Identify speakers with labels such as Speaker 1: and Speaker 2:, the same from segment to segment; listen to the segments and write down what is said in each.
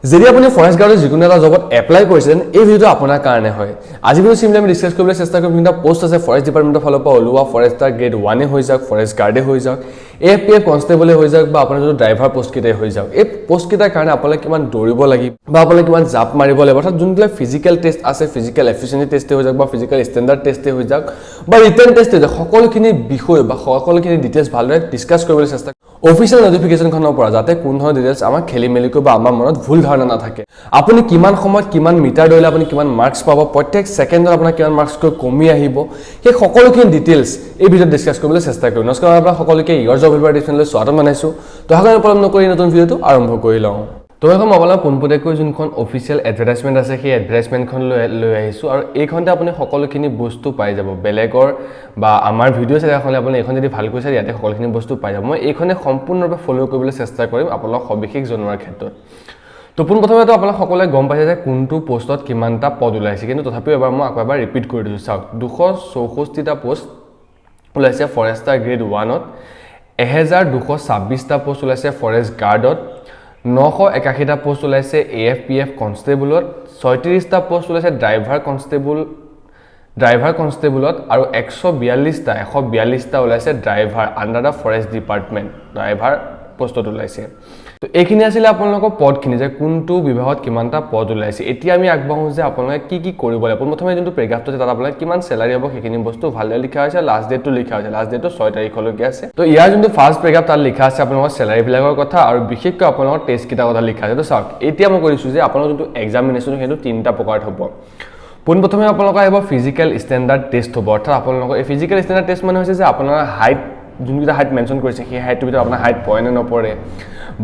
Speaker 1: যদি আপুনি ফৰেষ্ট গাৰ্ডৰ যিকোনো এটা জবত এপ্লাই কৰিছে এই ভিডিওটো আপোনাৰ কাৰণে হয় আজি ভিডিও চিম্পলি আমি ডিসকাস কৰিবলৈ চেষ্টা কৰিম কিন্তু পোষ্ট আছে ফৰেষ্ট ডিপাৰ্টমেণ্টৰ ফালৰ পৰা ওলোৱা ফৰেষ্টাৰ গ্ৰেড 1 হৈ যাওক ফৰেষ্ট গাৰ্ডে হৈ যাওক এপিএফ কনষ্টেবলে হৈ যাওক বা আপোনাৰ যদি ড্ৰাইভাৰ পোষ্ট কিটাই হৈ যাওক এই পোষ্ট কিটাৰ কাৰণে আপোনাক কিমান দৌৰিব লাগিব বা আপোনাক কিমান জাপ মাৰিব লাগিব অৰ্থাৎ যোনবিলাক ফিজিক্যাল টেষ্ট আছে ফিজিক্যাল এফিচিয়েন্সি টেষ্টে হৈ যাওক বা ফিজিক্যাল ষ্টেণ্ডাৰ্ড টেষ্টে হৈ যাওক বা ৰিটেন টেষ্টে হৈ যাওক সকলোখিনি বিষয় বা সকলোখিনি ডিটেইলছ ভালদৰে ডিসকাস কৰিবলৈ চেষ্টা অফিচিয়েল নোটিফিকেশনখনৰ পৰা যাতে কোন ধৰণৰ ডিটেইলছ আমাৰ খেলি মেলিকৈ বা আমাৰ মনত ভুল ধাৰণা নাথাকে আপুনি কিমান সময়ত কিমান মিটাৰ দৌৰিলে আপুনি কিমান মাৰ্কস পাব প্ৰত্যেক সেকেন্ডত আপোনাৰ কিমান মাৰ্কস কমি আহিব সেই সকলোখিনি ডিটেইলছ এই ভিডিওত ডিসকাস কৰিবলৈ চেষ্টা কৰিম নমস্কাৰ আপোনাক সকলোকে ইয়ৰ জব হেল্পাৰ ডিছপ্লেলৈ স্বাগতম জনাইছো তো হাগৰ পলম নকৰি নতুন ভিডিওটো আৰম্ভ কৰি লওঁ তো এখন মোবাইলৰ পোনপটীয়াকৈ যোনখন অফিচিয়েল এডভাৰটাইজমেন্ট আছে সেই এডভাৰটাইজমেন্টখন লৈ আহিছো আৰু এইখনতে আপুনি সকলোখিনি বস্তু পাই যাব বেলেগৰ বা আমাৰ ভিডিও চাই এখন আপুনি এখন যদি ভাল কৈছে ইয়াতে সকলোখিনি বস্তু পাই যাব মই এইখনে সম্পূৰ্ণৰূপে ফলো কৰিবলৈ চেষ্টা কৰিম আপোনাক সবিশেষ জনোৱাৰ ক্ষেত্ৰত তো পোনপ্ৰথমে আপোনাক সকলোৱে গম পাইছে যে কোনটো পোষ্টত কিমানটা পদ ওলাইছে কিন্তু তথাপিও এবাৰ মই আকৌ এবাৰ ৰিপিট কৰি দিছো চাওক 264টা পোষ্ট ওলাইছে ফৰেষ্টাৰ গ্ৰেড 1ত 1226টা পোষ্ট ওলাইছে ফৰেষ্ট গাৰ্ডত 981টা পোষ্ট ওলাইছে এএফপিএফ কনষ্টেবলত 36টা পোষ্ট ওলাইছে ড্ৰাইভাৰ কনষ্টেবলত আৰু 142টা ওলাইছে ড্ৰাইভাৰ আন্ডাৰ দা ফৰেষ্ট ডিপাৰ্টমেন্ট ড্ৰাইভাৰ পোষ্টত ওলাইছে তো এইখিনি আছিল আপোনালোকৰ পদখিনি যে কোনটো বিভাগত কিমানটা পদ ওলাইছে এতিয়া আমি আগবাঢ়ো যে আপোনালোকে কি কৰিব লাগিব প্ৰথমে যোনটো প্ৰেগ্ৰাফটো আছে তাত আপোনালোকে কিমান স্যালাৰি হ'ব সেইখিনি বস্তু ভালদৰে লিখা আছে লাষ্ট ডেটটো লিখা আছে লাষ্ট ডেটটো 6 তাৰিখলৈকে আছে তো ইয়াৰ যোনটো ফাৰ্ষ্ট প্ৰেগ্ৰাফ তাত লিখা আছে আপোনালোকৰ স্যালাৰি বিলাকৰ কথা আৰু বিশেষকৈ আপোনালোকৰ টেষ্ট কিটা কথা লিখা আছে তো চাওক এতিয়া মই কৰিছো যে আপোনালোকৰ যোনটো এক্সামিনেশ্যন সেইটো তিনটা প্ৰকাৰত হ'ব পোনপ্ৰথমে আপোনালোকৰ আহিব ফিজিক্যাল ষ্টেণ্ডাৰ্ড টেষ্ট হ'ব অৰ্থাৎ আপোনালোকৰ এই ফিজিক্যাল ষ্টেণ্ডাৰ্ড টেষ্ট মানে হৈছে যে আপোনাৰ হাইট যোনটা হাইট মেনশন কৰিছে সেই হাইটটো ভিতৰত আপোনাৰ হাইট পৰে নে নপৰে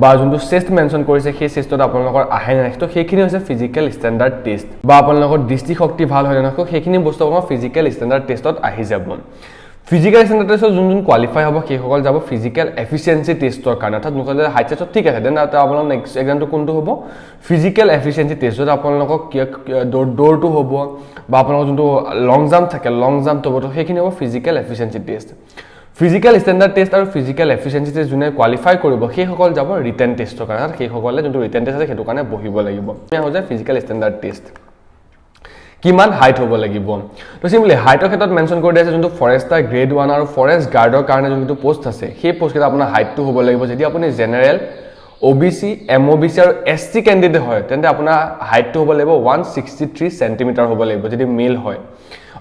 Speaker 1: বা যোনটো চেষ্ট মেনশন কৰিছে সেই চেষ্টত আপোনালোকৰ আহে নে তো সেইখিনি হৈছে ফিজিক্যাল ষ্টেণ্ডাৰ্ড টেষ্ট বা আপোনালোকৰ দৃষ্টিশক্তি ভাল হয় নে সেইখিনি বস্তু আপোনাৰ ফিজিক্যাল ষ্টেণ্ডাৰ্ড টেষ্টত আহি যাব ফিজিক্যাল ষ্টেণ্ডাৰ্ড টেষ্টত যোন কোৱালিফাই হ'ব সেইসকল যাব ফিজিক্যাল এফিচিয়েন্সি টেষ্টৰ কাৰণে অৰ্থাৎ নোকলে হাইট চেষ্টত ঠিক আছে দেন আপোনালোকৰ নেক্সট এক্সামটো কোনটো হ'ব ফিজিক্যাল এফিচিয়েন্সি টেষ্টত আপোনালোকক দৌৰটো হ'ব বা আপোনালোকৰ যোনটো লং জাম্প থাকে লং জাম্প হ'ব তো সেইখিনি হ'ব physical efficiency test physical standard test আৰু ফিজিক্যাল এফিচিয়েন্সি টেষ্ট যোনে কোৱালিফাই কৰিব সেইসকল যাব ৰিটেন টেষ্টৰ কাৰণে সেইসকলে যোনটো ৰিটেন টেষ্ট আছে সেইটো কাৰণে বহিব লাগিব এয়া হৈছে ফিজিক্যাল ষ্টেণ্ডাৰ্ড টেষ্ট কিমান হাইট হ'ব লাগিব তো সিম্পলি হাইটৰ ক্ষেত্ৰত মেনশন কৰি দিছে যোনটো ফৰেষ্টাৰ গ্ৰেড 1 আৰু ফৰেষ্ট গাৰ্ডৰ কাৰণে যোনটো পোষ্ট আছে সেই পোষ্টকেইটা আপোনাৰ হাইটটো হ'ব লাগিব যদি আপুনি জেনেৰেল ওবিসি এমওবিসি আৰু এসসি ক্যান্ডিডেট হয় তেন্তে আপোনাৰ হাইটটো হ'ব লাগিব 163 সেন্টিমিটাৰ হ'ব লাগিব যদি মেল হয়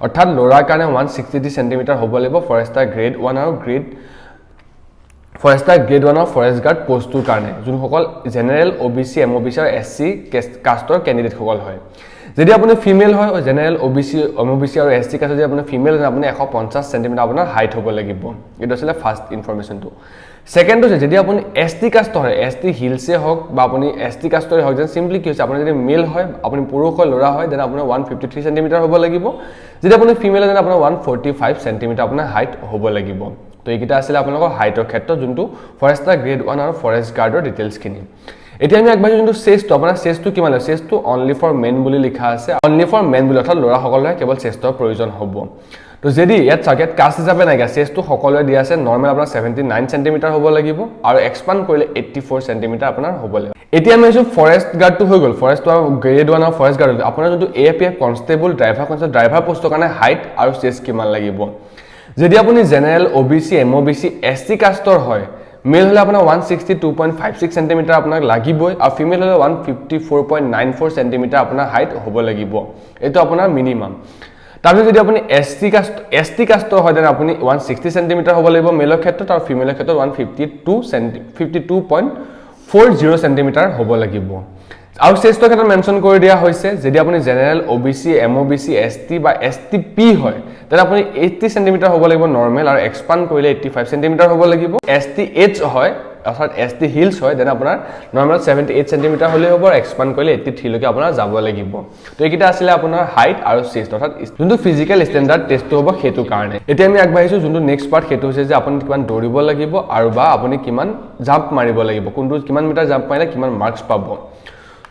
Speaker 1: অৰ্থাৎ লৰাৰ কাৰণে 163 সেন্টিমিটাৰ হ'ব লাগিব ফৰেষ্টাৰ গ্ৰেড 1 আৰু ফৰেষ্টাৰ গ্ৰেড 1 আৰু ফৰেষ্ট গাৰ্ড পোষ্টৰ কাৰণে যোনসকল জেনেৰেল ওবিসি এমওবিসি আৰু এসসি কাষ্টৰ ক্যান্ডিডেট সকল হয় যদি আপুনি ফিমেল হয় জেনেৰেল ওবিসি এমওবিসি আৰু এসসি কাষ্ট যদি আপুনি ফিমেল হয় আপুনি 150 সেন্টিমিটাৰ আপোনাৰ হাইট হ'ব লাগিব এটা আছিল ফাৰ্স্ট ইনফৰমেশনটো সেকেন্ড হৈছে যদি আপুনি এসটি কাষ্ট হয় এসটি হিলসে হওক বা আপুনি এসটি কাষ্টৰ হওক যেন সিম্পলি কি হৈছে আপুনি যদি মেল হয় আপুনি পুৰুষ হয় লৰা হয় দেন আপোনাৰ 153 সেন্টিমিটাৰ হ'ব লাগিব যদি আপুনি ফিমেল হয় দেন আপোনাৰ 145 সেন্টিমিটাৰ আপোনাৰ হাইট হ'ব লাগিব তো এইকিটা আছিল আপোনালোকৰ হাইটৰ ক্ষেত্ৰত যোনটো ফৰেষ্টাৰ গ্ৰেড 1 আৰু ফৰেষ্ট গাৰ্ডৰ ডিটেইলছ খিনি এতিয়া আমি আগবাঢ়ি যোনটো চেষ্টটো আপোনাৰ চেষ্টটো কিমান হয় চেষ্টটো অনলি ফৰ মেন বুলি লিখা আছে অনলি ফৰ মেন বুলি অৰ্থাৎ লৰা সকলৰে কেৱল চেষ্টৰ প্ৰয়োজন হ'ব তো যদি ইয়াত চাগেট কাষ্ট হিচাপে নাইগা চেষ্টটো সকলোৱে দিয়া আছে নৰ্মেল আপোনাৰ 79 সেন্টিমিটাৰ হ'ব লাগিব আৰু এক্সপান্ড কৰিলে 84 সেন্টিমিটাৰ আপোনাৰ হ'ব লাগিব এতিয়া আমি কৈছো ফৰেষ্ট গাৰ্ডটো হৈ গল ফৰেষ্ট গ্ৰেড 1 আৰু ফৰেষ্ট গাৰ্ড আপোনাৰ যোনটো এএপিএফ কনষ্টেবল ড্ৰাইভাৰ পোষ্টৰ কাৰণে হাইট আৰু চেষ্ট কিমান লাগিব যদি আপুনি জেনেৰেল ওবিসি এমওবিসি এসটি কাষ্টৰ হয় মেল হলে আপোনাৰ 162.56 সেন্টিমিটাৰ আপোনাক লাগিবই আৰু ফিমেল হলে 154.94 সেন্টিমিটাৰ আপোনাৰ হাইট হ'ব লাগিব এটো আপোনাৰ মিনিমাম তাৰপিছত যদি আপুনি এসটি কাষ্টৰ হয় দেন আপুনি 160 সেন্টিমিটাৰ হ'ব লাগিব মেলৰ ক্ষেত্ৰত আৰু ফিমেলৰ ক্ষেত্ৰত 52.40 সেন্টিমিটাৰ হ'ব লাগিব আৰু চেষ্টৰ ক্ষেত্ৰত মেনশন কৰি দিয়া হৈছে যদি আপুনি জেনেৰেল ওবিসি এমওবিসি এসটি বা এসটিপি হয় তেনে আপুনি 80 সেন্টিমিটাৰ হ'ব লাগিব নৰ্মেল আৰু এক্সপান্ড কৰিলে 85 সেন্টিমিটাৰ হ'ব লাগিব এসটিএইচ হয় অৰ্থাৎ এসটি হিলস হয় দেন আপোনাৰ নৰ্মেল 78 সেন্টিমিটাৰ হ'লে হ'ব আৰু এক্সপান্ড কৰিলে 83 লৈকে আপোনাৰ যাব লাগিব তো এইকিটা আছিল আপোনাৰ হাইট আৰু চেষ্ট অৰ্থাৎ যোনটো ফিজিক্যাল ষ্টেণ্ডাৰ্ড টেষ্টটো হ'ব হেতু কাৰণে এতিয়া আমি আগবাঢ়িছো যোনটো নেক্সট পাৰ্ট হেতু হৈছে যে আপুনি কিমান দৌৰিব লাগিব আৰু বা আপুনি কিমান জাম্প মাৰিব লাগিব কোনটো কিমান মিটাৰ জাম্প মাৰিলে কিমান মাৰ্কস পাব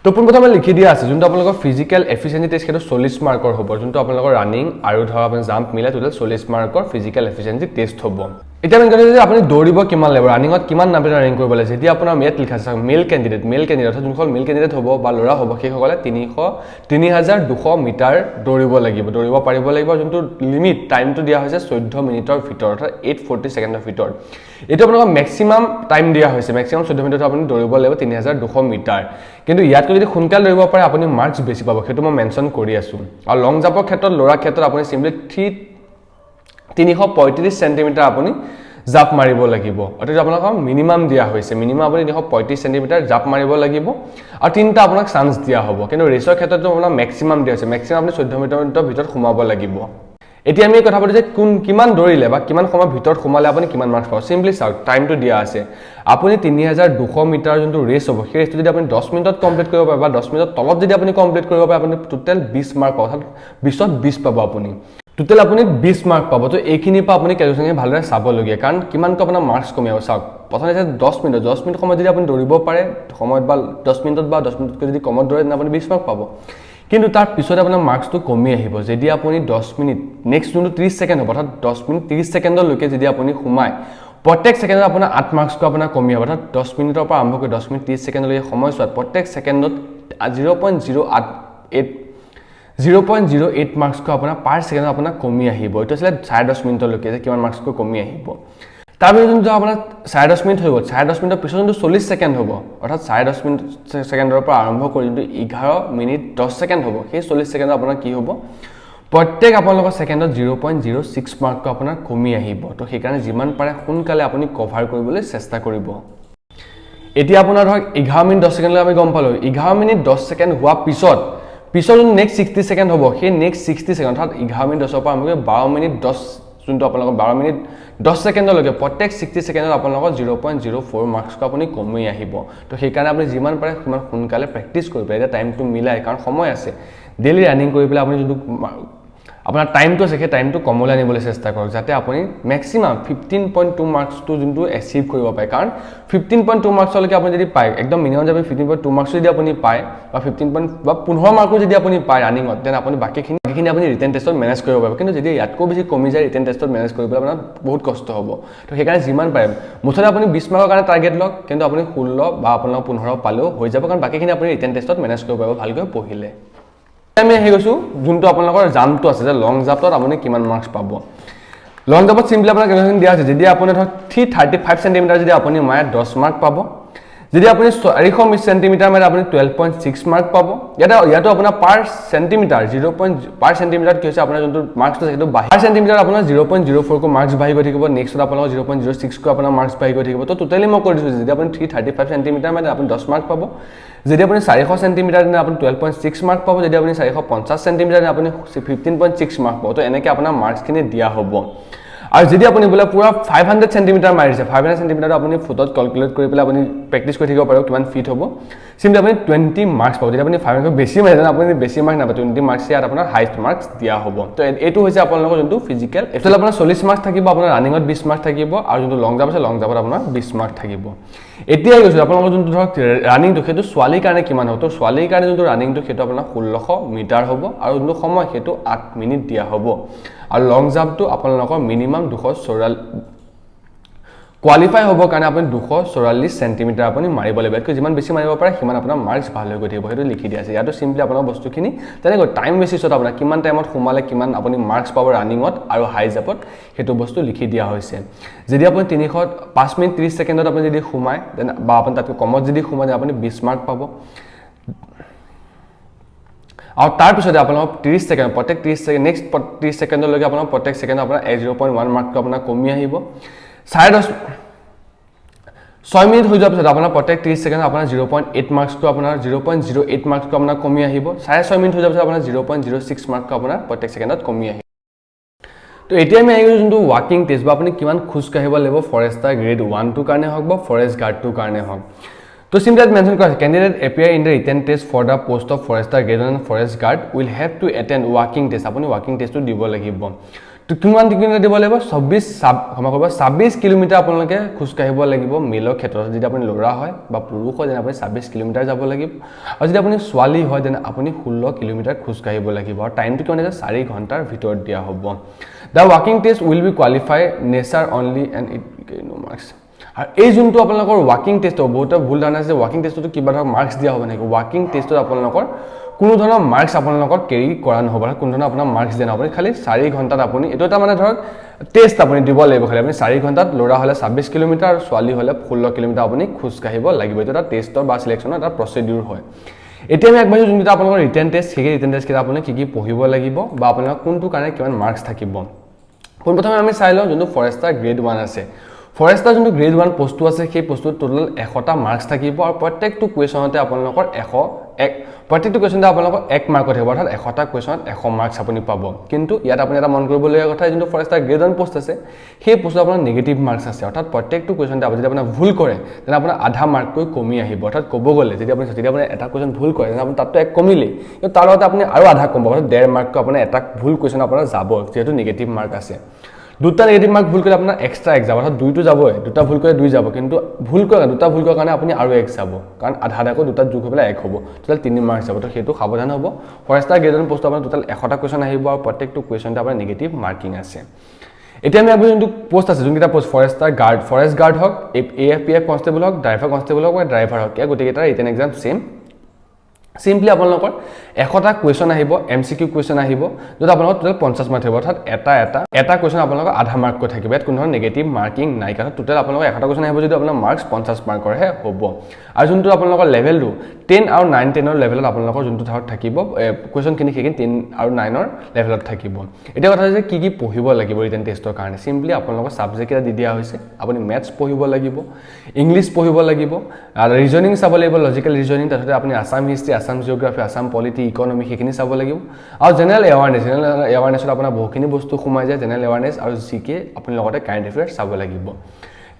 Speaker 1: তো পোনপ্ৰথমে লিখি দিয়া আছে যোনটো আপোনালোকৰ ফিজিক্যাল এফিচিয়েন্সি টেষ্ট সেইটো 40 মাৰ্কৰ হ'ব যোনটো আপোনালোকৰ ৰানিং আৰু ধৰা আপুনি জাম্প মিলাই টোটাল 40 মাৰ্কৰ ফিজিক্যাল এফিচিয়েন্সি টেষ্ট হ'ব এতিয়া আমি কৈছো যে আপুনি দৌৰিব কিমান লাগিব ৰানিঙত কিমান মিটাৰ ৰানিং কৰিব লাগে যেতিয়া আপোনাৰ মেট লিখা আছে মেল কেণ্ডিডেট অৰ্থাৎ যোনখন মেল কেণ্ডিডেট হ'ব বা ল'ৰা হ'ব সেইসকলে 3200 মিটাৰ দৌৰিব লাগিব দৌৰিব পাৰিব লাগিব যোনটো লিমিট টাইমটো দিয়া হৈছে 14 মিনিটৰ ভিতৰত অৰ্থাৎ 840 ছেকেণ্ডৰ ভিতৰত এইটো আপোনাক মেক্সিমাম টাইম দিয়া হৈছে মেক্সিমাম 14 মিনিটত আপুনি দৌৰিব লাগিব 3200 মিটাৰ কিন্তু ইয়াতকৈ যদি সোনকালে দৌৰিব পাৰে আপুনি মাৰ্কছ বেছি পাব সেইটো মই মেনশ্যন কৰি আছো আৰু লং জাম্পৰ ক্ষেত্ৰত ল'ৰাৰ ক্ষেত্ৰত আপুনি সিম্পলি 335 সেন্টিমিটাৰ আপুনি জাপ মাৰিব লাগিব অৰ্থাৎ আপোনাক মিনিমাম দিয়া হৈছে মিনিমাম আপুনি 335 সেন্টিমিটাৰ জাপ মাৰিব লাগিব আৰু তিনটা আপোনাক চান্স দিয়া হ'ব কিন্তু ৰেচৰ ক্ষেত্ৰতো আপোনাক মেক্সিমাম দিয়া হৈছে মেক্সিমাম আপুনি 14 মিনিটৰ ভিতৰত সোমাব লাগিব এতিয়া আমি কথা পাতিছো কিমান দৌৰিলে বা কিমান সময় ভিতৰত সোমালে আপুনি কিমান মাৰ্কছ পাব সিম্পলি চাওক টাইমটো দিয়া আছে আপুনি 3200 মিটাৰ যোনটো ৰেচ হ'ব সেই ৰেচটো যদি আপুনি 10 মিনিটত কমপ্লিট কৰিব পাৰে বা 10 মিনিটৰ তলত যদি আপুনি কমপ্লিট কৰিব পাৰে আপুনি টোটেল 20 মাৰ্ক পাব অৰ্থাৎ 20ত 20 পাব আপুনি টোটেল আপুনি 20 মাৰ্ক পাব তো এইখিনি পা আপুনি ক্যালকুলেশন ভালদৰে চাব লগিয়া কাৰণ কিমানকৈ আপোনাৰ মাৰ্কছ কমিব চাওক প্ৰথমে 10 মিনিট সময় যদি আপুনি দৌৰিব পাৰে সময়ত বা 10 মিনিটতকৈ যদি কমত দৌৰে তেনে আপুনি 20 মাৰ্ক পাব কিন্তু তাৰ পিছত আপোনাৰ মাৰ্কছটো কমি আহিব যদি আপুনি 10 মিনিট নেক্সট যোনটো 30 সেকেন্ড হ'ব অৰ্থাৎ 10 মিনিট 30 সেকেন্ডলৈকে যদি আপুনি সোমায় প্ৰত্যেক সেকেন্ডত আপোনাৰ 8 মাৰ্কছকৈ আপোনাৰ কমি হ'ব অৰ্থাৎ 10 মিনিটৰ পৰা আৰম্ভ কৰি 10 মিনিট 30 সেকেন্ডলৈকে সময়ছোৱাত প্ৰত্যেক সেকেন্ডত 0.08 মাৰ্কছকৈ আপোনাৰ পাৰ সেকেন্ডত আপোনাৰ কমি আহিব এটো আছিল 10.5 মিনিটলৈকে যে কিমান মাৰ্কছকৈ কমি আহিব তাৰ পিছত যোনটো আপোনাৰ 10.5 মিনিট হ'ব 10.5 মিনিটৰ পিছত যোনটো 40 সেকেন্ড হ'ব অৰ্থাৎ 10.5 মিনিট সেকেন্ডৰ পৰা আৰম্ভ কৰি যোনটো 11 মিনিট 10 সেকেন্ড হ'ব সেই 40 সেকেন্ডত আপোনাৰ কি হ'ব প্ৰত্যেক আপোনালোকৰ সেকেন্ডত 0.06 মাৰ্ককৈ আপোনাৰ কমি আহিব তো সেই কাৰণে যিমান পাৰে সোনকালে আপুনি কভাৰ কৰিবলৈ চেষ্টা কৰিব এতিয়া আপোনাৰ ধৰক 11 মিনিট 10 সেকেন্ডলৈ আমি গম পালো 11 মিনিট 10 সেকেন্ড হোৱা পিছত নেক্সট 60 সেকেন্ড হ'ব সেই নেক্সট 60 সেকেন্ড অৰ্থাৎ 11 মিনিট 10 পৰা আৰম্ভ কৰি 12 মিনিট 10 যোনটো আপোনালোকৰ 12 মিনিট 10 সেকেন্ডলৈকে প্ৰত্যেক 60 সেকেন্ডত আপোনালোকৰ 0.04 মাৰ্কছকৈ আপুনি কমি আহিব তো সেই কাৰণে আপুনি যিমান পাৰে সিমান সোনকালে প্ৰেক্টিছ কৰিব এটা টাইমটো মিলাই কাৰণ সময় আছে ডেইলি ৰানিং কৰি পেলাই আপুনি যোনটো আপোনাৰ টাইমটো আছে সেই টাইমটো কমলৈ আনিবলৈ চেষ্টা কৰক যাতে আপুনি মেক্সিমাম 15.2 মাৰ্কছটো যোনটো এচিভ কৰিব পাৰে কাৰণ 15.2 মাৰ্কছলৈকে আপুনি যদি পায় একদম মিনিমাম যদি 15.2 মাৰ্কছ যদি আপুনি পায় বা 15 মাৰ্কো যদি আপুনি পায় ৰানিঙত দেন আপুনি বাকিখিনি আপুনি ৰিটেন টেষ্টত মেনেজ কৰিব পাৰিব কিন্তু যদি ইয়াতকৈ বেছি কমি যায় ৰিটেন টেষ্টত মেনেজ কৰিবলৈ আপোনাৰ বহুত কষ্ট হ'ব তো সেইকাৰণে যিমান পাৰে মুঠতে আপুনি 20 মাৰ্কৰ কাৰণে টাৰ্গেট লওক কিন্তু আপুনি 16 বা আপোনাৰ 15 পালেও হৈ যাব কাৰণ বাকিখিনি আপুনি ৰিটেন টেষ্টত মেনেজ কৰিব পাৰিব ভালকৈ পঢ়িলে আমি আহি গৈছো যোনটো আপোনালোকৰ জাম্পটো আছে যে লং জাম্পত আপুনি কিমান মাৰ্কছ পাব লং জাম্পত সিম্পলি আপোনাৰ ক্যালকুলেশন দিয়া আছে যদি আপুনি ধৰক 335 সেন্টিমিটাৰ যদি আপুনি মাৰে 10 মাৰ্ক পাব যদি আপুনি 400 সেন্টিমিটাৰ মাৰে আপুনি 12.6 মাৰ্ক পাব ইয়াতো আপোনাৰ পাৰ সেন্টিমিটাৰ 0. পাৰ সেন্টিমিটাৰ কি হৈছে আপোনাৰ যোনটো মাৰ্কছটো সেইটো বাঢ়ি পাৰ সেন্টিমিটাৰ আপোনাৰ 0.04 কো মাৰ্কছ বাঢ়ি গৈ থাকিব নেক্সট আপোনাৰ 0.06 কো আপোনাৰ মাৰ্কছ বাঢ়ি গৈ থাকিব তো টোটালি মই কৰি দিছো যদি আপুনি 335 সেন্টিমিটাৰ মাৰে আপুনি 10 মাৰ্ক পাব যদি আপুনি 400 সেন্টিমিটাৰ দিনে আপুনি 12.6 মাৰ্ক পাব যদি আপুনি 450 সেন্টিমিটাৰ দিনে আপুনি 15.6 মাৰ্ক পাব তো এনেকৈ আপোনাৰ মাৰ্কছখিনি দিয়া হ'ব আৰু যদি আপুনি বলে পুৰা 500 সেন্টিমিটাৰ মাৰিছে 500 সেন্টিমিটাৰ আপুনি ফুটত ক্যালকুলেট কৰি পেলাই আপুনি প্ৰেক্টিছ কৰি থাকিব পাৰিব কিমান ফিট হ'ব সিম্পলি আপুনি 20 মাৰ্কছ পাব যদি আপুনি 500 বেছি মাৰিছে আপুনি বেছি মাৰ্ক নাপাব 20 মাৰ্কছ ইয়াত আপোনাৰ হাইষ্ট মাৰ্কছ দিয়া হ'ব তো এইটো হৈছে আপোনালোকৰ যোনটো ফিজিক্যাল এফালে আপোনাৰ 40 মাৰ্কছ থাকিব আপোনাৰ ৰানিঙত 20 মাৰ্কছ থাকিব আৰু যোনটো লং জাম্প আছে লং জাম্পত আপোনাৰ 20 মাৰ্কছ থাকিব এতিয়া গৈছো আপোনালোকৰ যোনটো ধৰক ৰানিংটো সেইটো ছোৱালীৰ কাৰণে কিমান হ'ব তো ছোৱালীৰ কাৰণে যোনটো ৰানিংটো সেইটো আপোনাৰ 1600 মিটাৰ হ'ব আৰু যোনটো সময় সেইটো 8 মিনিট দিয়া হ'ব আৰু লং জাম্পটো আপোনালোকৰ মিনিমাম 244 কোৱালিফাই হ'ব কাৰণে আপুনি 244 সেন্টিমিটাৰ আপুনি মাৰিব লাগিব এতকৈ যিমান বেছি মাৰিব পাৰে সিমান আপোনাৰ মাৰ্কছ ভাল হৈ গৈ থাকিব সেইটো লিখি দিয়া আছে ইয়াতো সিম্পলি আপোনাৰ বস্তুখিনি তেনেকৈ টাইম বেচিছত আপোনাৰ কিমান টাইমত সোমালে কিমান আপুনি মাৰ্কছ পাব ৰানিঙত আৰু হাই জাম্পত সেইটো বস্তু লিখি দিয়া হৈছে যদি আপুনি 5 মিনিট 30 সেকেন্ডত আপুনি যদি সোমায় দেন বা আপুনি তাতকৈ কমত যদি সোমায় আপুনি 20 মাৰ্ক পাব আৰু তাৰ পিছতে আপোনাক 30 সেকেন্ড প্ৰত্যেক 30 সেকেন্ড নেক্সট 30 সেকেন্ডলৈকে আপোনাৰ প্ৰত্যেক সেকেন্ড আপোনাৰ 0.1 মাৰ্কটো আপোনাৰ কমি আহিব 6 মিনিট হৈ যোৱাৰ পিছত আপোনাৰ প্ৰত্যেক 30 সেকেন্ড আপোনাৰ 0.8 মাৰ্কটো আপোনাৰ 0.08 মাৰ্কটো আপোনাৰ কমি আহিব 6.5 মিনিট হৈ যোৱাৰ পিছত আপোনাৰ 0.06 মাৰ্কটো আপোনাৰ প্ৰত্যেক সেকেন্ডত কমি আহিব তো এতিয়া আমি আহি গৈছো যোনটো ৱাকিং টেষ্ট বা আপুনি কিমান খোজ কাঢ়িব লাগিব ফৰেষ্টাৰ গ্ৰেড 1 ৰ কাৰণে হওক বা ফৰেষ্ট গাৰ্ড 2 ৰ কাৰণে হওক তো সিম্পলি মেনশন কৰা আছে candidate appear in the written test for the post of forester grade 1 and forest guard will have to attend ৱাকিং টেষ্ট আপুনি ৱাকিং টেষ্টটো দিব লাগিব তো কিমান কিলোমিটাৰ দিব লাগিব 26 কিলোমিটাৰ আপোনালোকে খোজ কাঢ়িব লাগিব মেলৰ ক্ষেত্ৰত যদি আপুনি ল'ৰা হয় বা পুৰুষ হয় যেনে আপুনি 26 কিলোমিটাৰ যাব লাগিব আৰু যদি আপুনি ছোৱালী হয় তেনে আপুনি 16 কিলোমিটাৰ খোজ কাঢ়িব লাগিব আৰু টাইমটো কিমান আছে 4 ঘণ্টাৰ ভিতৰত দিয়া হ'ব দ্য ৱাকিং test will be qualify nature only and it no marks আৰু এই যোনটো আপোনালোকৰ ৱাকিং টেষ্ট বহুতে ভুল ধাৰণা আছে ৱাকিং টেষ্টটো কিবা ধৰণৰ মাৰ্কছ দিয়া হ'ব নেকি ৱাকিং টেষ্টত আপোনালোকৰ কোনো ধৰণৰ মাৰ্কছ আপোনালোকৰ কেৰি কৰা নহ'ব কোনো ধৰণৰ আপোনাৰ মাৰ্কছ দিয়া নহ'ব খালি 4 ঘণ্টাত আপুনি এইটো এটা মানে ধৰক টেষ্ট আপুনি দিব লাগিব খালি আপুনি 4 ঘণ্টাত ল'ৰা হ'লে 26 কিলোমিটাৰ আৰু ছোৱালী হ'লে 16 কিলোমিটাৰ আপুনি খোজ কাঢ়িব লাগিব এইটো এটা টেষ্টৰ বা চিলেকশ্যনৰ এটা প্ৰচিডিউৰ হয় এতিয়া আমি আগবাঢ়িছোঁ যোনকেইটা আপোনালোকৰ ৰিটেন টেষ্ট সেই ৰিটেন টেষ্টকেইটা আপুনি কি পঢ়িব লাগিব বা আপোনালোকৰ কোনটো কাৰণে কিমান মাৰ্কছ থাকিব পোনপ্ৰথমে আমি চাই লওঁ যোনটো ফৰেষ্টাৰ গ্ৰেড 1 আছে ফৰেষ্টাৰ যোনটো গ্ৰেড 1 পোষ্টটো আছে সেই পোষ্টটোত টোটাল 100টা মাৰ্কছ থাকিব আৰু প্ৰত্যেকটো কুৱেশ্যনতে আপোনালোকৰ 101 প্ৰত্যেকটো কুৱেশ্যনতে আপোনালোকৰ 1 মাৰ্ক থাকিব অৰ্থাৎ 100টা কুৱেশ্যনত 100 মাৰ্কছ আপুনি পাব কিন্তু ইয়াত আপুনি এটা মন কৰিবলগীয়া কথা যোনটো ফৰেষ্টাৰ গ্ৰেড 1 পোষ্ট আছে সেই পোষ্টত আপোনাৰ নিগেটিভ মাৰ্কছ আছে অৰ্থাৎ প্ৰত্যেকটো কুৱেশ্যনতে আপুনি যদি আপোনাৰ ভুল কৰে তেনে আপোনাৰ আধা মাৰ্ককৈ কমি আহিব অৰ্থাৎ ক'ব গ'লে যদি আপুনি এটা কুৱেশ্যন ভুল কৰে তেনে আপুনি তাতটো 1 কমিলেই কিন্তু তাৰ লগতে আপুনি আৰু আধা কম অৰ্থাৎ 1.5 মাৰ্ককৈ আপোনাৰ এটা ভুল কুৱেশ্যন আপোনাৰ যাব যিহেতু নিগেটিভ মাৰ্ক আছে দুটা নেগেটিভ মাৰ্ক ভুল কৰিলে আপোনাৰ এক্সট্ৰা 1 যাব অৰ্থাৎ 2টো যাবই দুটা ভুল কৰিলে 2 যাব কিন্তু ভুল কৰে দুটা ভুল কৰাৰ কাৰণে আপুনি আৰু 1 যাব কাৰণ আধা আধাকৈ দুটাত যোগ হৈ পেলাই 1 হ'ব টোটাল 3 মাৰ্কছ যাব তো সেইটো সাৱধান হ'ব ফৰেষ্টাৰ গ্ৰেড 1 পোষ্ট আপোনাৰ টোটাল 100টা কুৱেশ্যন আহিব আৰু প্ৰত্যেকটো কুৱেশ্যনতে আপোনাৰ নিগেটিভ মাৰ্কিং আছে এতিয়া আমি আগৰ যোনটো পোষ্ট আছে যোনকেইটা post Forester guard forest guard হওক AFPF কনষ্টেবল হওক ড্ৰাইভাৰ কনষ্টেবল হওক বা ড্ৰাইভাৰ হওক এই গোটেইকেইটাৰ ৰিটেন এক্সাম সেম সিম্পলি আপোনালোকৰ 100টা কুৱেশ্যন আহিব MCQ কুৱেশ্যন আহিব য'ত আপোনালোকৰ টোটাল 50 মাৰ্ক থাকিব অৰ্থাৎ এটা কুৱেশ্যন আপোনালোকৰ আধা মাৰ্ককৈ থাকিব ইয়াত কোনো ধৰণৰ নিগেটিভ মাৰ্কিং নাই কাৰণ টোটাল আপোনালোকৰ 100টা কুৱেশ্যন আহিব যদি আপোনাৰ মাৰ্কছ 50 মাৰ্কৰহে হ'ব আৰু যোনটো আপোনালোকৰ লেভেলটো 10 আৰু 9 10ৰ লেভেলত আপোনালোকৰ যোনটো ধৰক থাকিব কুৱেশ্যনখিনি সেইখিনি 10 আৰু 9ৰ লেভেলত থাকিব এতিয়া কথা হৈছে কি পঢ়িব লাগিব ৰিটেন টেষ্টৰ কাৰণে সিম্পলি আপোনালোকৰ সাবজেক্ট এটা দি দিয়া হৈছে আপুনি মেথছ পঢ়িব লাগিব ইংলিছ পঢ়িব লাগিব আৰু ৰিজনিং চাব লাগিব লজিকেল ৰিজনিং তাৰপিছতে আপুনি Assam history Assam geography Assam polity economy সেইখিনি চাব লাগিব আৰু জেনেৰেল এৱাৰনেছত আপোনাৰ বহুখিনি বস্তু সোমাই যায় জেনেৰেল এৱাৰনেছ আৰু জিকে আপুনি লগতে কাৰেণ্ট এফেয়াৰ্ছ চাব লাগিব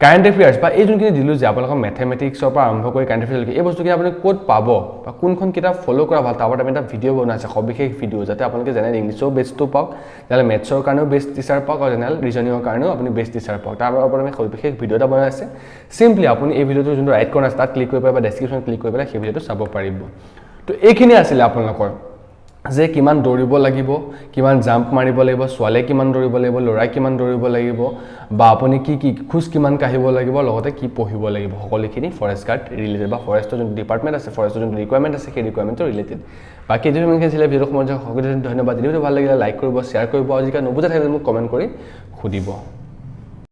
Speaker 1: কাৰেণ্ট এফেয়াৰ্ছ বা এই যোনখিনি দিলোঁ যে আপোনালোকৰ মেথমেটিক্সৰ পৰা আৰম্ভ কৰি কাৰেণ্ট এফেয়াৰ্ছ এই বস্তুখিনি আপুনি ক'ত পাব বা কোনখন কিতাপ ফ'ল' কৰা ভাল তাৰ ওপৰত আমি এটা ভিডিঅ' বনাইছে সবিশেষ ভিডিঅ' যাতে আপোনালোকে জেনেৰেল ইংলিছৰ বেষ্টটো পাওক জেনেৰেল মেথছৰ কাৰণেও বেষ্ট টিচাৰ পাওক আৰু জেনেৰেল ৰিজনিঙৰ কাৰণেও আপুনি বেষ্ট টিচাৰ পাওক তাৰ ওপৰত আমি সবিশেষ ভিডিঅ' এটা বনাই আছে সিম্পলি আপুনি এই ভিডিঅ'টো যোনটো ৰাইট কৰ্ণাৰ আছে তাত ক্লিক কৰি পেলাই বা ডেছক্ৰিপশ্যন ক্লিক কৰি পেলাই সেই ভিডিঅ'টো চাব পাৰিব তো এইখিনি আছিল আপোনালোকৰ যে কিমান দৌৰিব লাগিব কিমান জাম্প মাৰিব লাগিব ছোৱালীয়ে কিমান দৌৰিব লাগিব ল'ৰাই কিমান দৌৰিব লাগিব বা আপুনি কি খোজ কিমান কাঢ়িব লাগিব লগতে কি পঢ়িব লাগিব সকলোখিনি ফৰেষ্ট গাৰ্ড ৰিলেটেড বা ফৰেষ্টৰ যোনটো ডিপাৰ্টমেণ্ট আছে ফৰেষ্টৰ যোনটো ৰিকুৱাৰমেণ্ট আছে সেই ৰিকুৱাৰমেণ্টৰ ৰিলেটেড বাকী যিমানখিনি আছিলে ভিডিঅ'টো সময়ত সকলোকে ধন্যবাদ যদি ভাল লাগিলে লাইক কৰিব শ্বেয়াৰ কৰিব আৰু যিকা নুবুজা থাকিলে মোক কমেণ্ট কৰি সুধিব